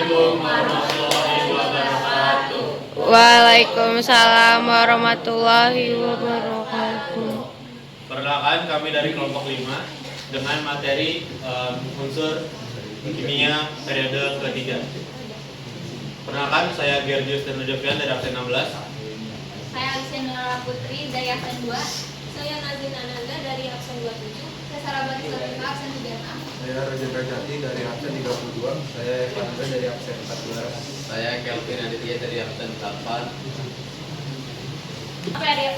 Assalamualaikum warahmatullahi wabarakatuh. Waalaikumsalam warahmatullahi wabarakatuh. Perkenalkan, kami dari kelompok 5 dengan materi unsur kimia periode ketiga. Perkenalkan, saya Gerdius Ternujovian dari absen 16. Saya Alexandra Putri dari absen 2. Saya Nazin Ananda dari absen 27. Saya Sarabati Satika absen 36. Saya Raja Prajati dari absen 32. Saya Evananda dari absen 14. Saya Kelvin Aditya dari absen 8.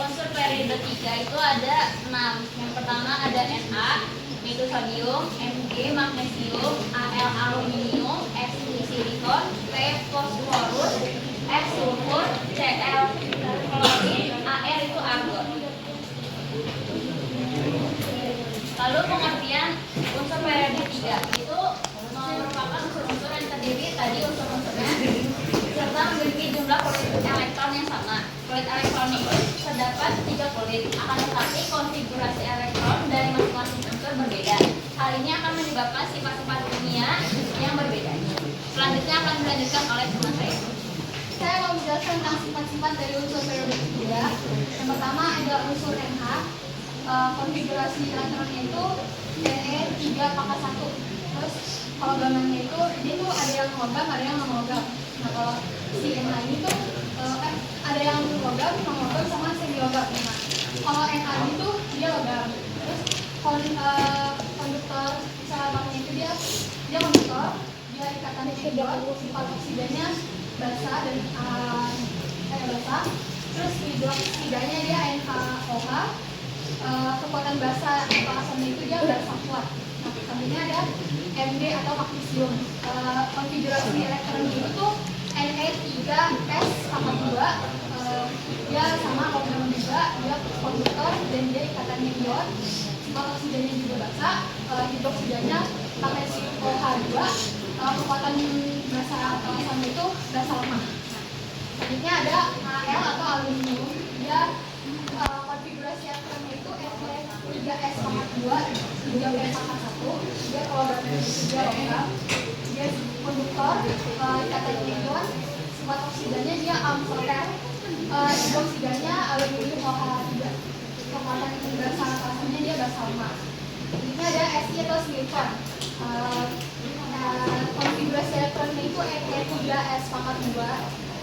Unsur periode 3 itu ada 6. Yang pertama ada Na, yaitu sodium, Mg magnesium, Al aluminium, Si silikon, P fosforus, S sulfur, Cl klorin, Ar itu argon. Lalu pengertian unsur periode 3 itu merupakan unsur-unsur yang terdiri tadi unsur-unsurnya serta memiliki jumlah kulit elektron yang sama. Kulit elektron itu terdapat 3 kulit, akan tetapi konfigurasi elektron dari masing-masing unsur berbeda. Hal ini akan menyebabkan sifat-sifat kimia yang berbeda. Selanjutnya akan dilanjutkan oleh teman saya. Saya mau menjelaskan tentang sifat-sifat dari unsur periode 3. Yang pertama ada unsur NH. Konfigurasi elektronnya itu Ne3/1. Terus kalau gambarnya itu dia tuh ada yang logam, ada yang non logam. Nah kalau si NH ini tuh ada yang logam, non logam sama semi logam. Nah kalau NH itu dia logam. Terus konduktor elektronnya itu dia konduktor, dia ikatannya kedua, sifat oksidannya basa dan basa. Terus hidroksidanya dia NaOH. Kekuatan basa atau asamnya itu dia basa kuat. Nah, selanjutnya ada Mg atau magnesium. Konfigurasi elektron itu tuh Ne3s/2. Dia sama logam juga, dia konduktor dan dia ikatannya ion. Sifat oksidannya juga basa. Hidroksidanya magnesium OH2. Kekuatan basa atau asamnya itu basa lemah. Selanjutnya ada Al atau aluminium. Dia konfigurasi elektronnya itu Fe3s/2, 3p/1. Dia logamnya juga logam. Dia konduktor, ikatannya ion. Sifat oksidannya dia amfoter. Hidroksidanya aluminium OH3. Kekuatan basa asamnya dia basa lemah. Selanjutnya ada Si atau silikon. Konfigurasi elektronnya itu Fe3s/2,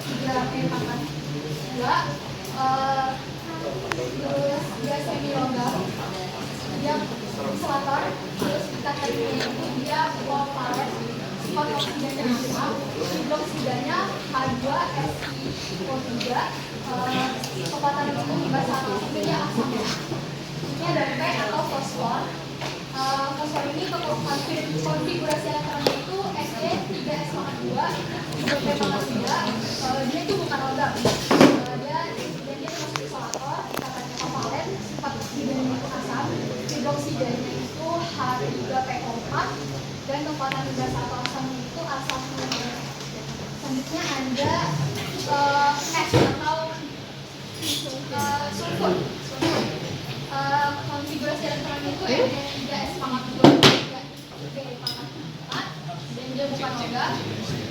3p/2. Terus dia semi logam, dia isolator. Terus ikatannya itu dia covalent. Sifat oksidannya sama, hidroksidanya H2SiO3. Kekuatan basa asamnya dia asam. Ini ada P atau fosfor. Fosfor ini konfigurasi elektronnya itu Fe3s/2, 3p/3. Dia itu bukan logam. Dia termasuk isolator, ikatannya kovalen, sifat oksidannya itu asam, hidroksidanya itu H3PO4, dan kekuatan basa atau asamnya itu asam. Selanjutnya ada S atau sulfur. Konfigurasi elektronnya itu Ne3s/2, 3p/4, dan dia bukan logam.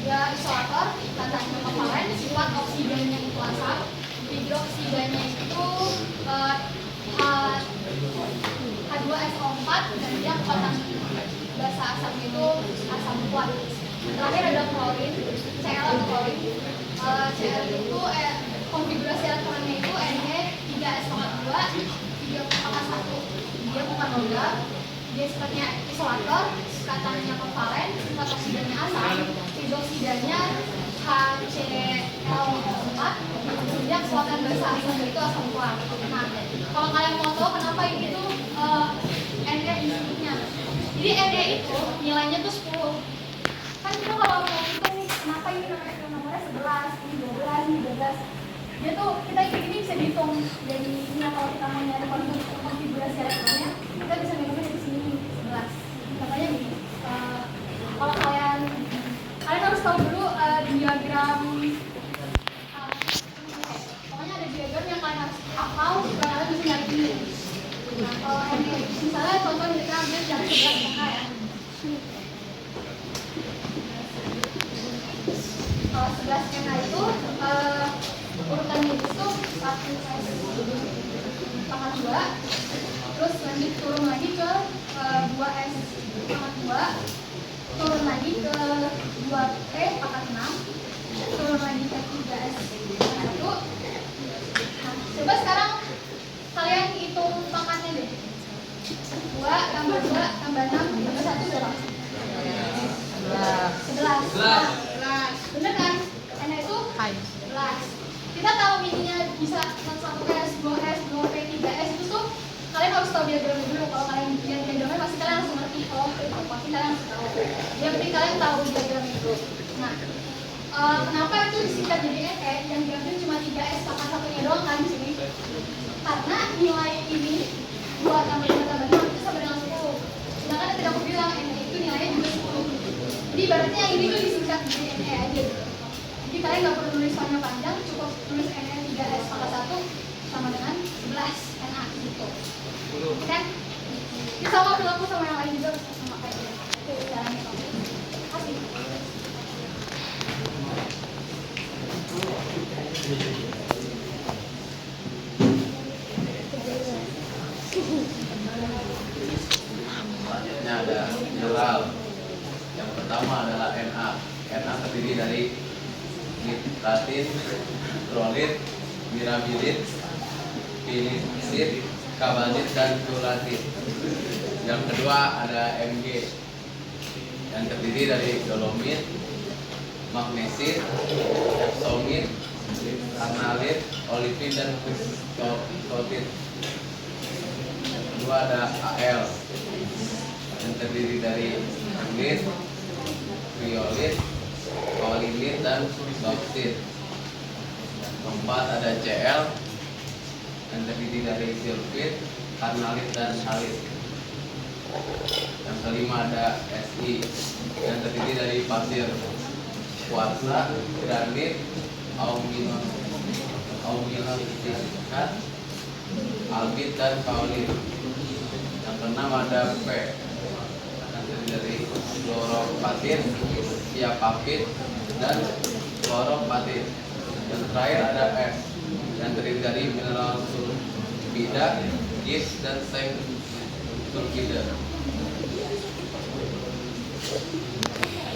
Dia isolator, ikatannya kovalen, sifat oksidannya itu asam, hidroksidanya itu H2SO4, dan dia kekuatan basa asam itu asam kuat. Terakhir ada klorin, Cl atau klorin. Cl itu konfigurasi elektronnya itu Ne3s/2, 3p/1. Dia bukan logam. Dia sifatnya isolator, ikatannya kovalen, sifat oksidannya asam, hidroksidanya HCl4. Dia kekuatan basa asam itu asam kuat. Nah, kalau kalian mau tahu kenapa ini tuh Ne disebutnya. Jadi Ne itu nilainya tuh 10. Kan kita kalau mau hitung nih, kenapa ini nomornya 11, ini 12, ini 12. Dia tuh kita ini bisa dihitung dari ini. Kalau kita mau nyari konfigurasi elektronnya, kita bisa ngitungnya dari sini 11. Makanya gini, kalau kalian harus tahu dulu diagram. Pokoknya ada diagram yang kalian harus hafal supaya kalian bisa nyari ini. Nah, kalau ini misalnya contoh diagramnya dari 11 angka ya. 11 Na itu urutannya itu 1S pangkat 2, terus lanjut turun lagi ke 2S pangkat 2, turun lagi ke 2T pangkat 6, turun lagi ke 3S pangkat 1. Nah, coba sekarang kalian hitung pangkatnya deh. 2 tambah 2 tambah 6 tambah 1 berapa? 11. Bener kan? N itu 11. Kita tahu ininya bisa 1S, 2S, 2P, 3S itu tuh kalian harus tahu diagramnya dulu. Kalau kalian lihat diagramnya pasti kalian langsung ngerti. Oh, itu pasti kalian harus tahu. Yang penting kalian tahu diagram itu. Nah, kenapa itu disingkat jadi NE? Yang diambil cuma 3S pangkat satunya doang kan di sini? Karena nilai ini 2 tambah 2 tambah 6 itu sama dengan 10. Sedangkan tadi aku bilang NE itu nilainya juga 10. Jadi ibaratnya ini tuh disingkat jadi NE aja gitu. Jadi kalian nggak perlu nulis panjang panjang, cukup tulis NE 3S pangkat 1 sama dengan 11 NA gitu. Oke? Ini sama berlaku sama yang lain juga sama kayak gitu. Itu caranya kamu. Kasih. Selanjutnya ada mineral. Yang pertama adalah Na. Na terdiri dari nitratin, hidrolit, mirabilit, pilisit, kabalit, dan fluorit. Yang kedua ada Mg yang terdiri dari dolomit, magnesit, epsomit, arnalit, olivin, dan kristolit. Kedua ada Al yang terdiri dari anglit, kriolit, kaulilit, dan bauxit. Keempat ada Cl yang terdiri dari sulfit, arnalit, dan halit. Yang kelima ada Si yang terdiri dari pasir kuarsa, granit, aluminium, albit, dan kaulit. Yang keenam ada P yang terdiri dari fluoropatit, siapapit, dan fluoropatit. Yang terakhir ada S yang terdiri dari mineral sulfida, gips, dan zinc sulfida.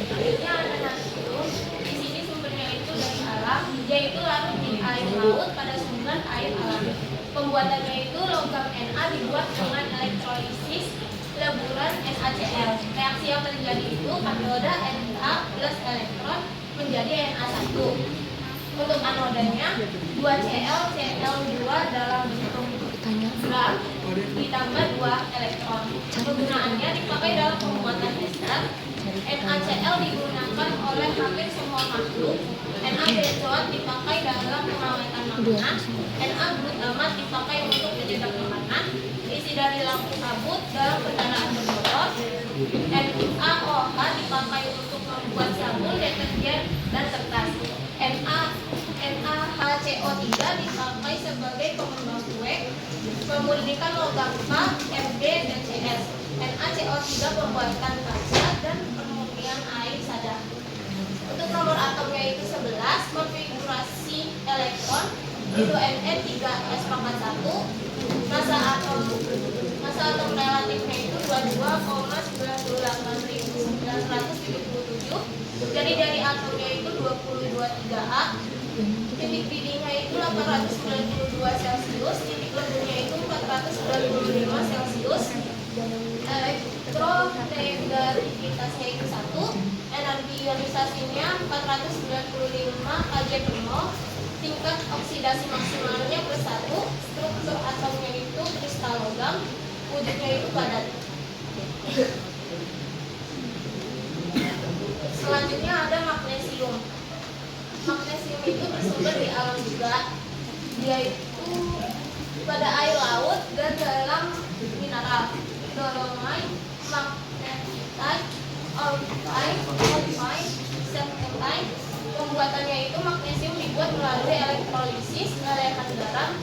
Selanjutnya ada natrium. Di sini sumbernya itu dari alam, yaitu larut di air laut pada sumber air alami. Pembuatannya itu logam Na dibuat dengan elektrolisis leburan NaCl. Reaksi yang terjadi itu katoda Na plus elektron menjadi Na1. Untuk anodanya 2Cl Cl2 dalam bentuk gram ditambah 2 elektron. Penggunaannya dipakai dalam pembuatan ester. NaCl digunakan oleh hampir semua makhluk. Na benzoat dipakai dalam pengawetan makanan. Na glutamat dipakai untuk pencetak makanan. Isi dari lampu kabut dalam pencernaan bermotor. NaOH dipakai untuk membuat sabun, deterjen, dan kertas. NaHCO3 dipakai sebagai pengembang kue, memurnikan logam K, Mg, dan Cs. NaCO3 pembuatan kaca dan pemurnian air sadar. Untuk nomor atomnya itu 11, konfigurasi elektron itu Ne3S1. Massa atom relatifnya itu 22,98.977. Jadi dari atomnya itu 22,3A. Titik didihnya itu 892 Celcius, titik lendirnya itu 495 Celcius. Elektronegativitasnya itu 1, energi ionisasinya 495 kJ per mol, tingkat oksidasi maksimalnya +1, struktur atomnya itu kristal logam, wujudnya itu padat. Selanjutnya ada magnesium. Magnesium itu bersumber di alam juga. Dia itu pada air laut dan dalam mineral. Dolomite, magnetite, olivine, serpentine. Pembuatannya itu magnesium dibuat melalui elektrolisis, lelehan garam,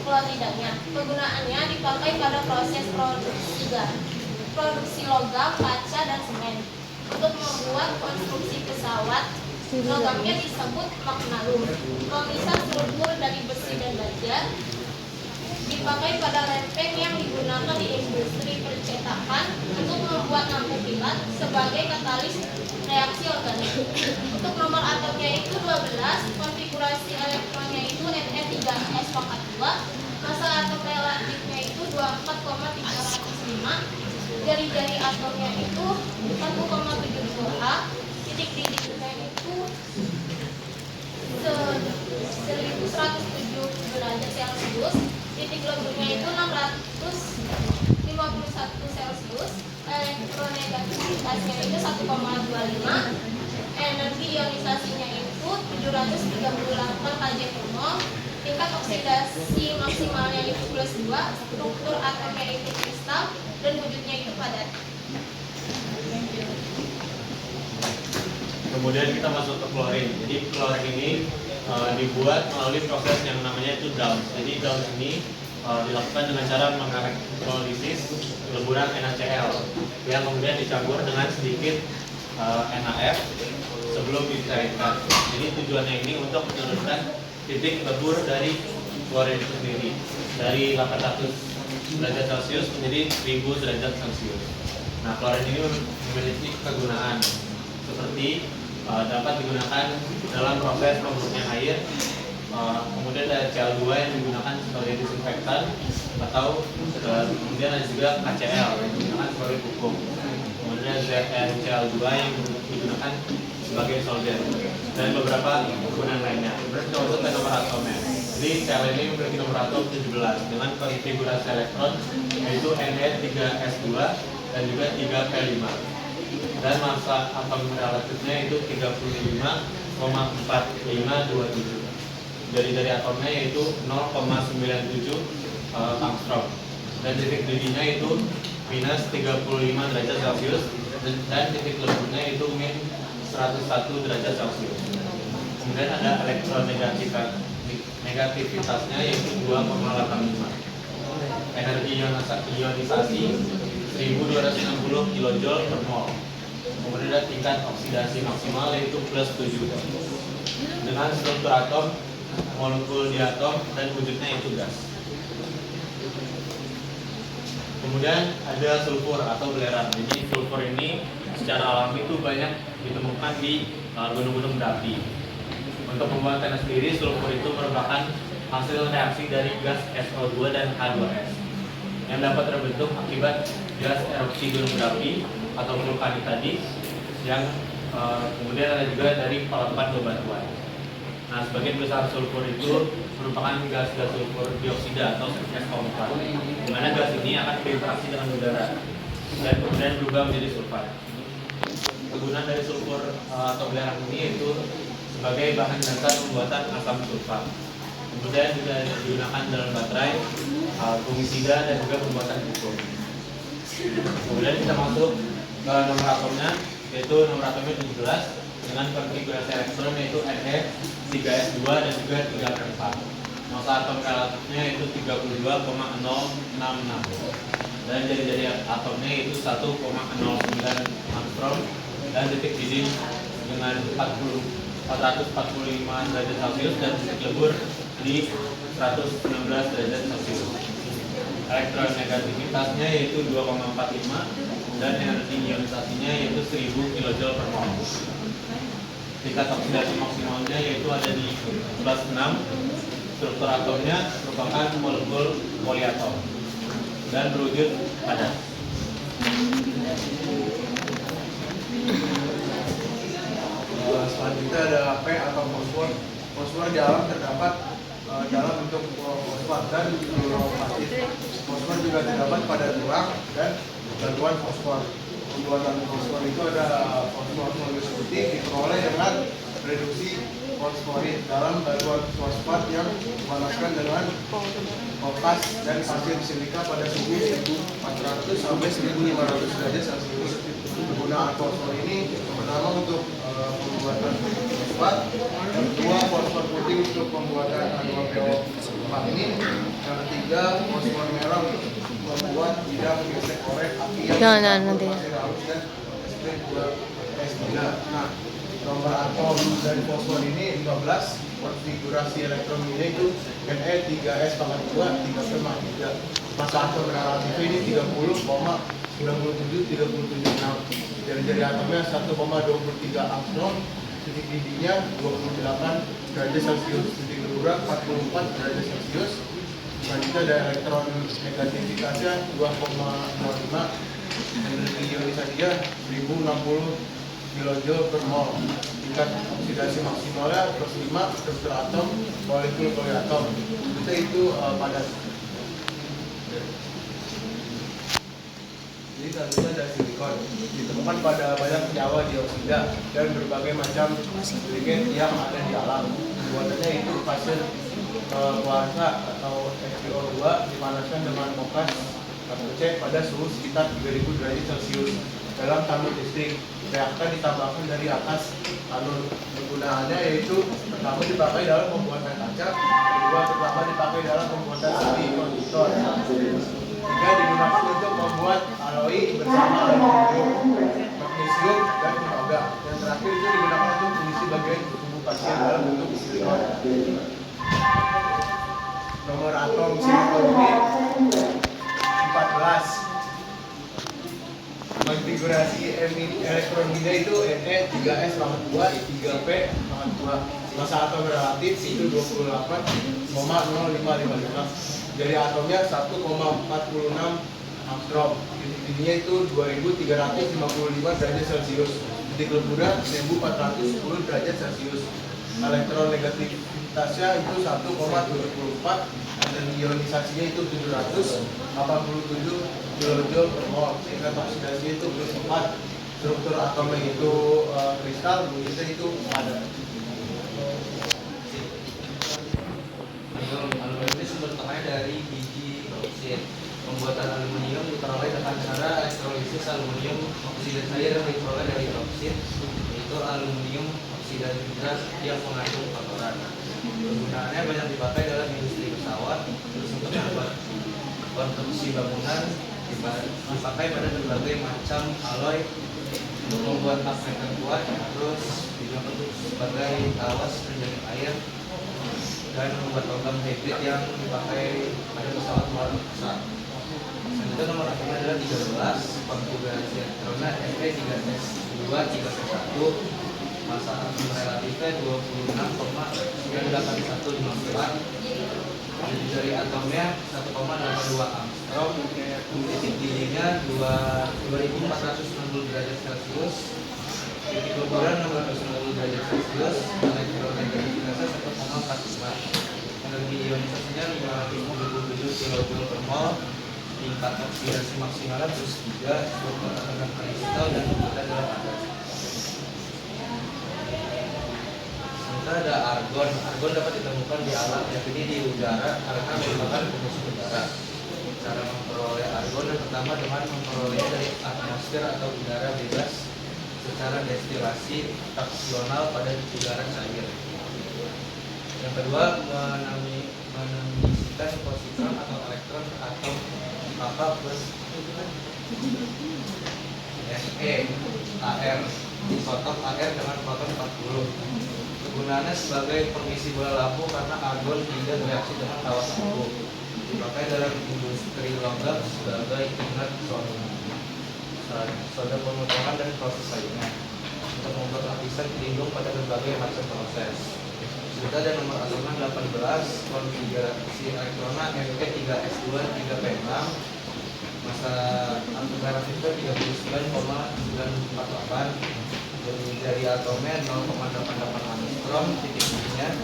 kloridanya. Penggunaannya dipakai pada proses produksi logam, kaca, dan semen. Untuk membuat konstruksi pesawat Logamnya disebut magnalum. Pemisah sulfur dari besi dan baja dipakai pada lempeng yang digunakan di industri percetakan untuk membuat lampu kilat sebagai katalis reaksi organik. Untuk nomor atomnya itu 12, konfigurasi elektronnya itu Ne3S42, massa atom relatifnya itu 24,305, jari-jari atomnya itu 1,72 H, titik didiknya itu 1107 derajat Celcius, titik leburnya itu 651 Celcius, elektronegativitasnya itu 1,25, energi ionisasinya itu 738 kJ per mol, tingkat oksidasi maksimalnya itu +2, struktur atomnya itu kristal, dan wujudnya itu padat. Kemudian kita masuk ke klorin. Jadi klorin ini dibuat melalui proses yang namanya itu Downs. Jadi Downs ini dilakukan dengan cara mengelektrolisis leburan NaCl yang kemudian dicampur dengan sedikit NaF sebelum dicairkan. Jadi tujuannya ini untuk menurunkan titik lebur dari klorin itu sendiri dari 800 derajat Celcius menjadi 1000 derajat Celcius. Nah, klorin ini memiliki kegunaan seperti dapat digunakan dalam proses pemurnian air, kemudian ada Cl2 yang digunakan sebagai disinfektan, atau kemudian ada juga KCl yang digunakan sebagai pupuk, kemudian ZnCl2 yang digunakan sebagai solvent, dan beberapa kegunaan lainnya. Kemudian kita masuk ke nomor atomnya. Jadi Cl ini memiliki nomor atom 17 dengan konfigurasi elektron yaitu Ne3S2 dan juga 3P5. Dan massa atom relatifnya itu 35,4527. Dari atomnya yaitu 0,97 angstrom. Dan titik didihnya itu minus 35 derajat Celcius dan titik leburnya itu min 101 derajat Celcius. Kemudian ada elektronegativitasnya yaitu 2,85. Energi ionisasi 1260 kJ per mol. Kemudian ada tingkat oksidasi maksimal yaitu +7 dengan struktur atom, molekul diatom, dan wujudnya itu gas. Kemudian ada sulfur atau belerang. Jadi sulfur ini secara alami itu banyak ditemukan di gunung-gunung berapi. Untuk pembuatannya sendiri, sulfur itu merupakan hasil reaksi dari gas SO2 dan H2S yang dapat terbentuk akibat gas erupsi gunung berapi atau vulkanik tadi, yang kemudian ada juga dari pelepan bebatuan. Nah, sebagian besar sulfur itu merupakan gas-gas sulfur dioksida atau SO4, di mana gas ini akan berinteraksi dengan udara dan kemudian berubah menjadi sulfat. Kegunaan dari sulfur atau belerang ini yaitu sebagai bahan dasar pembuatan asam sulfat. Kemudian juga digunakan dalam baterai, fungisida, dan juga pembuatan pupuk. Kemudian kita masuk ke nomor atomnya, yaitu nomor atomnya 17 dengan konfigurasi elektron yaitu Ne3S2 dan juga 3P4. Massa atom relatifnya itu 32,066 dan jari-jari atomnya itu 1,09 angstrom dan titik didih dengan 445 derajat Celcius dan titik lebur di 116 derajat Celcius. Elektronegativitasnya yaitu 2,45 dan energi ionisasinya yaitu 1000 kJ per mol. Tingkat oksidasi maksimalnya yaitu ada di 11,6. Struktur atomnya merupakan molekul poliatom dan berwujud padat. Selanjutnya ada P atau fosfor. Fosfor di alam terdapat dalam bentuk fosfat dan fluoroplatin. Fosfor juga terdapat pada tulang dan batuan fosfor. Pembuatan fosfor itu ada fosfor molekul putih diperoleh dengan reduksi fosforit dalam batuan fosfat yang dipanaskan dengan kopas dan pasir silika pada suhu 1400 sampai 1500 derajat Celcius. Penggunaan fosfor ini pertama untuk pembuatan fosfat, yang kedua fosfor putih untuk pembuatan H2PO4 ini, yang ketiga fosfor merah untuk membuat bidang gesek korek api yang nanti. pasir halus dan SP2S3. Nah, Nomor atom dari fosfor ini 15, konfigurasi elektronnya itu Ne3s pangkat 2, 3p-3. Masa atom relatif ini 30,973776. Jari-jari atomnya 1,23 angstrom, titik didihnya 28 derajat Celcius, titik lembura 44 derajat Celcius. Selanjutnya ada elektron negativitasnya 2,05, energi ionisasinya 1060 kJ per mol. Tingkat oksidasi maksimalnya +5, struktur atom molekul poliatom. Itu padat. Jadi selanjutnya ada silikon, ditemukan pada banyak senyawa dioksida dan berbagai macam liquid yang ada di alam. Buatannya itu fase kuarsa atau SiO2 dipanaskan dengan mokas atau C pada suhu sekitar 3000 derajat Celcius. Dalam tabung listrik, reaktor ditambahkan dari atas alur. Penggunaannya yaitu pertama dipakai dalam pembuatan kaca, kedua pertama dipakai dalam pembuatan semikonductor, tiga digunakan untuk membuat alloy bersama aluminium, magnesium, dan tembaga. Yang terakhir itu digunakan untuk mengisi bagian tubuh pasien dalam bentuk silikon. Nomor atom silikon ini 14. Konfigurasi elektronnya itu Ne3s pangkat 2, 3p-2. Masa atom relatif itu 28,0555. Dari atomnya 1,46 angstrom. Titik didihnya itu 2355 derajat Celcius. Titik lembura 1410 derajat Celcius. Elektron negativitasnya itu 1,74, dan ionisasinya itu 787 kJ per mol. Tingkat oksidasinya itu +4. Struktur atomnya itu kristal, bunyinya itu padat. Aluminium ini sumber utamanya dari biji bauksit. Pembuatan aluminium diperoleh dengan cara elektrolisis aluminium oksida cair yang diperoleh dari bauksit, yaitu aluminium oksida hidrat yang mengandung kotoran. Penggunaannya banyak dipakai dalam industri pesawat, terus untuk membuat konstruksi bangunan, dipakai pada berbagai macam alloy untuk membuat magnet yang kuat, terus juga untuk sebagai alas penjaga air, dan membuat logam hybrid yang dipakai pada pesawat luar besar. Selanjutnya nomor atomnya adalah 13, konfigurasi elektronnya Ne3s2, 3p1. Masa atom relatifnya 26,98154. Dari atomnya 1,82 angstrom, titik didihnya 2460 derajat Celcius, titik lembura 690 derajat Celcius, elektronegativitasnya 1,45, energi ionisasinya 577 kJ per mol, tingkat oksidasi maksimalnya +3, struktur atom kristal dan buatan dalam adat. Sementara ada argon. Argon dapat ditemukan di alam, yakni di udara karena merupakan pengusung udara. Cara memperoleh argon yang pertama dengan memperolehnya dari atmosfer atau udara bebas secara destilasi fraksional pada udara cair. Yang kedua, menembisikan positron atau elektron ke atom kapal plus Fe, Ar, isotop Ar dengan proton 40. Kegunaannya sebagai pengisi bola lampu karena argon tidak bereaksi dengan tawas lampu. Dipakai dalam industri logam sebagai inert soda pemotongan dan proses lainnya untuk membuat lapisan pelindung pada berbagai macam proses. Sudah ada nomor atomnya 18, konfigurasi elektrona Fe3s2, 3p6. Masa atom relatifnya 39,948. Dari atomnya 0,88 angstrom, titik didihnya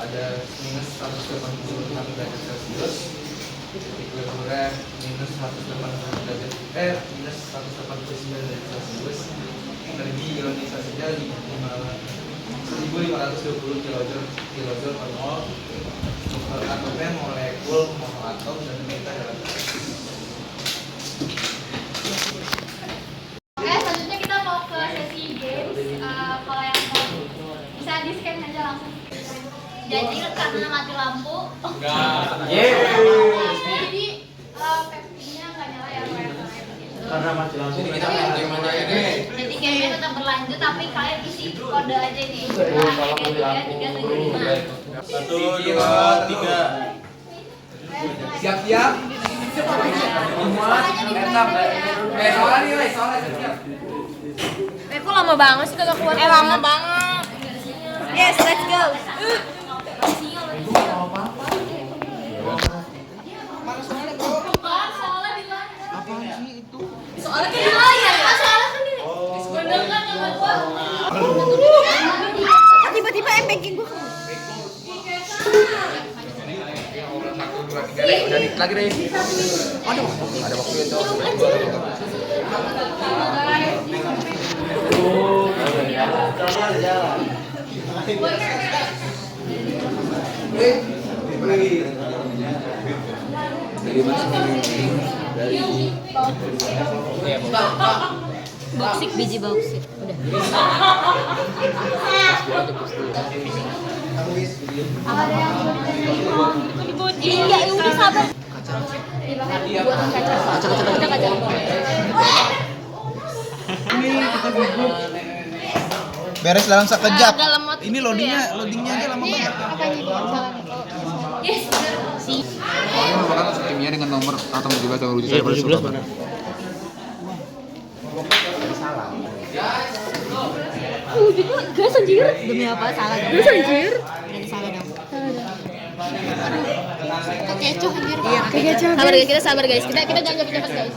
ada minus 186 derajat Celcius, titik lembura minus 189 derajat Celcius, energi ionisasinya 1520 kJ per mol. Struktur atomnya molekul monoatom dan beta dalam Selanjutnya kita mau ke sesi games. Kalau yang mau bisa di scan aja langsung. Jadi karena mati lampu. Jadi PFP-nya nggak nyala ya. Karena mati lampu kita Jadi gimana ini? jadi gamenya tetap berlanjut, tapi kalian isi kode aja nih. Nah, 33375. 1, 2, 3. Siap-siap. Semua tetap. Soalnya nih, weh, soalnya siap. Kok lama banget sih kagak kuat? Lama banget. Yes, let's go. Soalnya kan di layar kan, soalnya kan di bener kan yang gua. Tiba-tiba MPG gue. Lagi deh. Aduh, ada waktu itu. Bauksit, biji bauksit. Udah. Iya, udah sabar. Kaca. Beres dalam sekejap. Dalam waktu Ini itu loadingnya aja lama banget. Makanya bikin salah nih. Yes, bener. Ini merupakan unsur kimia dengan nomor atau 17 atau uji saya pada surat. Gas anjir. Demi apa? Salah dong. Gas anjir. Salah dong. Kecoh anjir. Iya, kecoh. Sabar guys, kita sabar guys. Kita jangan cepet-cepet guys.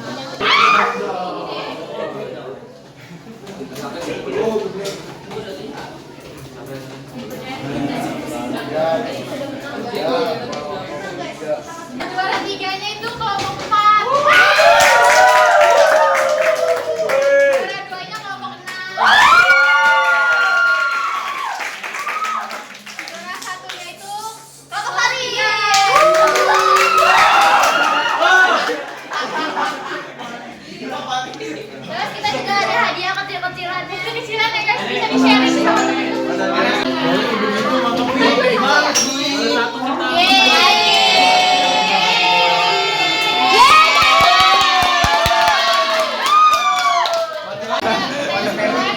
Juara 3-nya itu kelompok 4. Juara 2-nya kelompok 6. Juara 1-nya itu kelompok Hari. Terus kita juga ada hadiah kecil-kecilan. Kecil-kecilan ya guys, bisa di-sharing sama teman-teman.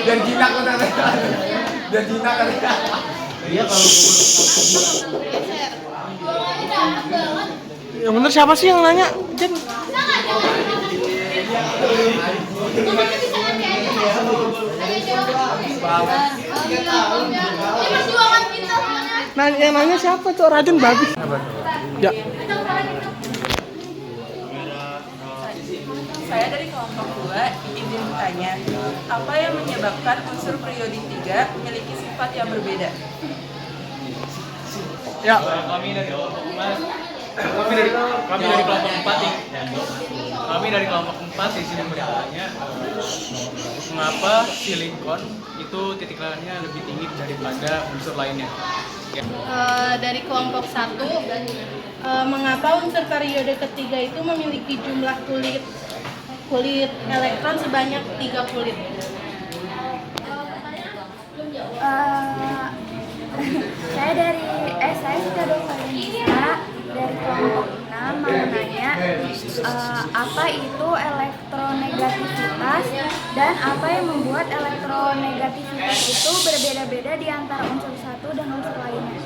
Biar jinak kan. Biar jinak kan. Iya kalau Yang bener siapa sih yang nanya? Jen. Nah, yang nanya siapa tuh? Raden babi. Ya. Saya dari kelompok 2 izin bertanya, apa yang menyebabkan unsur periodik 3 memiliki sifat yang berbeda? Ya. kami dari kelompok 4 nih. Kami dari kelompok 4 di sini bertanya, mengapa silikon itu titik lainnya lebih tinggi daripada unsur lainnya? Dari kelompok 1, mengapa unsur periode ketiga itu memiliki jumlah kulit elektron sebanyak 3 kulit? Saya dari Valenisa dari kelompok 6 mau nanya apa itu elektronegativitas dan apa yang membuat elektronegativitas itu berbeda-beda di antara unsur satu dan unsur lainnya.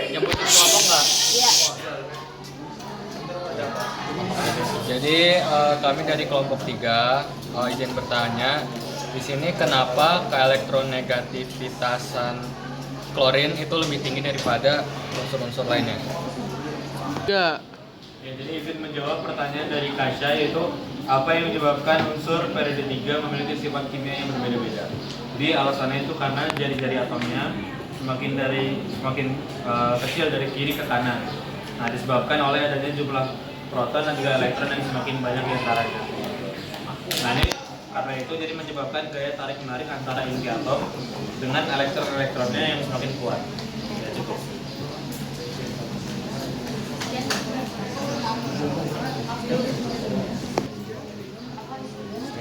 Yang butuh kelompok nggak? Iya. Jadi kami dari kelompok 3 izin bertanya, di sini kenapa keelektronegativitasan klorin itu lebih tinggi daripada unsur-unsur lainnya? Ya. Ya, jadi izin menjawab pertanyaan dari Kasya, yaitu apa yang menyebabkan unsur periode 3 memiliki sifat kimia yang berbeda-beda. Jadi alasannya itu karena jari-jari atomnya semakin kecil dari kiri ke kanan. Nah, disebabkan oleh adanya jumlah proton dan juga elektron yang semakin banyak di antaranya. Nah, ini karena itu jadi menyebabkan gaya tarik menarik antara inti atom dengan elektron-elektronnya yang semakin kuat. Ya, cukup.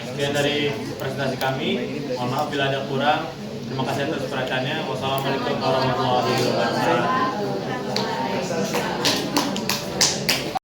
Sekian dari presentasi kami. Mohon maaf bila ada kurang. Terima kasih atas perhatiannya. Wassalamualaikum warahmatullahi wabarakatuh.